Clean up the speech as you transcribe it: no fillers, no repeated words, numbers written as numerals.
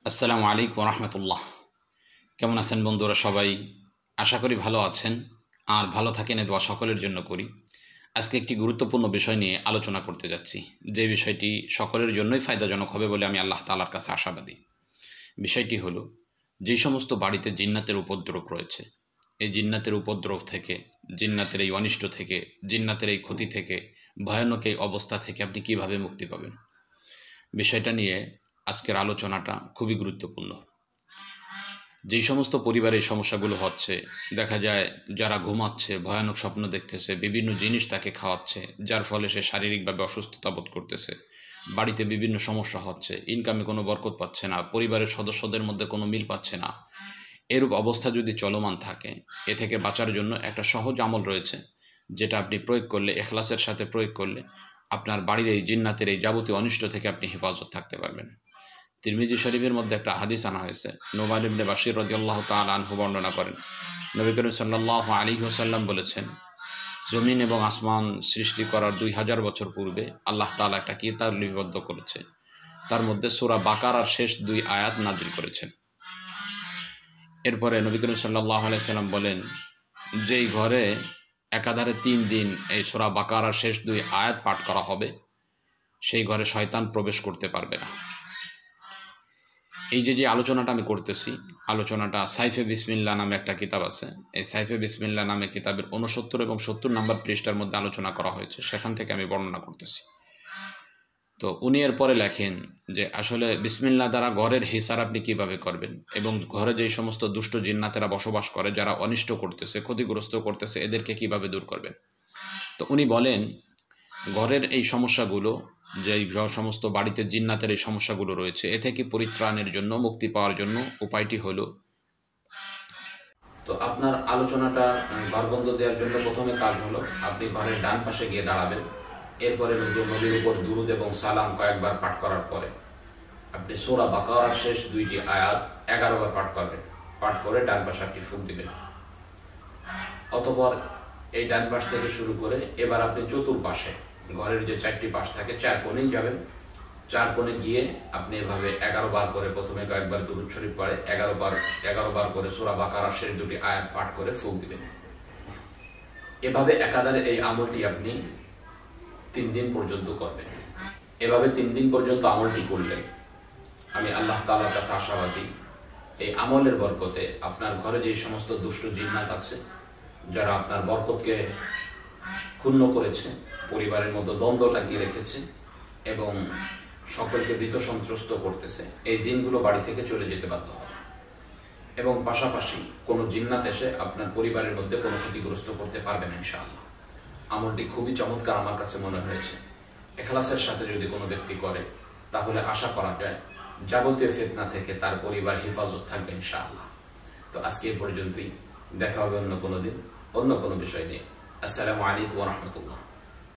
আসসালামু আলাইকুম রহমতুল্লাহ। কেমন আছেন বন্ধুরা? সবাই আশা করি ভালো আছেন, আর ভালো থাকেন এ দোয়া সকলের জন্য করি। আজকে একটি গুরুত্বপূর্ণ বিষয় নিয়ে আলোচনা করতে যাচ্ছি, যে বিষয়টি সকলের জন্যই ফায়দাজনক হবে বলে আমি আল্লাহ তাআলার কাছে আশাবাদী। বিষয়টি হলো, যে সমস্ত বাড়িতে জিন্নাতের উপদ্রব রয়েছে, এই জিন্নাতের উপদ্রব থেকে, জিন্নাতের এই অনিষ্ট থেকে, জিন্নাতের এই ক্ষতি থেকে, ভয়ানক এই অবস্থা থেকে আপনি কিভাবে মুক্তি পাবেন, বিষয়টা নিয়ে আজকের আলোচনাটা খুবই গুরুত্বপূর্ণ। যেই সমস্ত পরিবারে এই সমস্যাগুলো হচ্ছে, দেখা যায় যারা ঘুমাচ্ছে ভয়ানক স্বপ্ন দেখতেছে, বিভিন্ন জিনিস তাকে খাওয়াচ্ছে, যার ফলে সে শারীরিকভাবে অসুস্থতা বোধ করতেছে, বাড়িতে বিভিন্ন সমস্যা হচ্ছে, ইনকামে কোনো বরকত পাচ্ছে না, পরিবারের সদস্যদের মধ্যে কোনো মিল পাচ্ছে না। এরূপ অবস্থা যদি চলমান থাকে, এ থেকে বাঁচার জন্য একটা সহজ আমল রয়েছে, যেটা আপনি প্রয়োগ করলে, ইখলাসের সাথে প্রয়োগ করলে, আপনার বাড়ির এই জিন্নাতের এই যাবতীয় অনিষ্ট থেকে আপনি হেফাজত থাকতে পারবেন। তিরমিজি শরীফের মধ্যে একটা হাদিস আনা হয়েছে। নুমান ইবনে বাশির রাদিয়াল্লাহু তাআলা আনহু বর্ণনা করেন, নবী করিম সাল্লাল্লাহু আলাইহি ওয়াসাল্লাম বলেছেন, জমিন এবং আসমান সৃষ্টি করার 2000 বছর পূর্বে আল্লাহ তাআলা একটা কিতাব লিপিবদ্ধ করেছে, তার মধ্যে সূরা বাকারার শেষ 2 আয়াত নাজিল করেছেন। এরপরে নবী করিম সাল্লাল্লাহু আলাইহি ওয়াসাল্লাম বলেন, যেই ঘরে একাধারে 3 দিন এই সূরা বাকারার শেষ 2 আয়াত পাঠ করা হবে, সেই ঘরে শয়তান প্রবেশ করতে পারবে না। এই যে আলোচনাটা আমি করতেছি, আলোচনাটা সাইফে বিসমিল্লাহ নামে একটা কিতাব আছে। এই সাইফে বিসমিল্লাহ নামে কিতাবের 69 এবং 70 নম্বর পৃষ্ঠার মধ্যে আলোচনা করা হয়েছে, সেখান থেকে আমি বর্ণনা করতেছি। তো উনি এরপরে লেখেন যে আসলে বিসমিল্লাহ দ্বারা ঘরের হিসার আপনি কিভাবে করবেন, এবং ঘরে যে সমস্ত দুষ্ট জিন্নাতেরা বসবাস করে, যারা অনিষ্ট করতেছে, ক্ষতিগ্রস্ত করতেছে, এদেরকে কিভাবে দূর করবেন। তো উনি বলেন, ঘরের এই সমস্যাগুলো, যে সমস্ত বাড়িতে জিন্নাতের এই সমস্যাগুলো রয়েছে, এ থেকে পরিত্রাণের জন্য, মুক্তি পাওয়ার জন্য উপায়টি হলো, তো আপনার আলোচনাটা ঘরবন্ধ দেওয়ার জন্য প্রথমে কাজ হলো, আপনি ঘরের ডান পাশে গিয়ে দাঁড়াবেন। এরপরে নবীর উপর দুরূদ এবং সালাম কয়েকবার পাঠ করার পরে আপনি সূরা বাকারার শেষ 2টি আয়াত 11 বার পাঠ করবেন। পাঠ করে ডান পাশে আপনি ফুঁক দিবেন। অতঃপর এই ডান পাশ থেকে শুরু করে এবার আপনি চতুর্পাশে, ঘরের যে 4টি পাশ থাকে, 4 কোণেই যাবেন। 4 কোণে গিয়ে আপনি এভাবে 11 বার করে, প্রথমে কয়েকবার দুরূদ শরীফ পড়ে 11 বার করে সূরা বাকারার শেষ 2টি আয়াত পাঠ করে ফুঁক দিবেন। এভাবে একাধারে এই আমলটি আপনি 3 দিন পর্যন্ত করবেন। এভাবে 3 দিন পর্যন্ত আমলটি করলে আমি আল্লাহ তাআলার কাছে আশাবাদী, এই আমলের বরকতে আপনার ঘরে যে সমস্ত দুষ্ট জিন্নাত আছে, যারা আপনার বরকতকে ক্ষুণ্ণ করেছে, পরিবারের মধ্যে দ্বন্দ্ব লাগিয়ে রেখেছে এবং সকলকে ভীত সন্ত্রস্ত করতেছে, এই জিনগুলো বাড়ি থেকে চলে যেতে বাধ্য হবে। এবং পাশাপাশি কোনো জিন্নাত এসে আপনার পরিবারের মধ্যে কোনো ক্ষতিগ্রস্ত করতে পারবে না ইনশাআল্লাহ। আমলটি খুবই চমৎকার আমার কাছে মনে হয়েছে। ইখলাসের সাথে যদি কোনো ব্যক্তি করে, তাহলে আশা করা যায় যাবতীয় ফিতনা থেকে তার পরিবার হেফাজত থাকবে ইনশাআল্লাহ। তো আজকে এই পর্যন্তই, দেখা হবে অন্য কোনো দিন, অন্য কোনো বিষয় নিয়ে। আসসালামু আলাইকুম ওয়া রাহমাতুল্লাহ।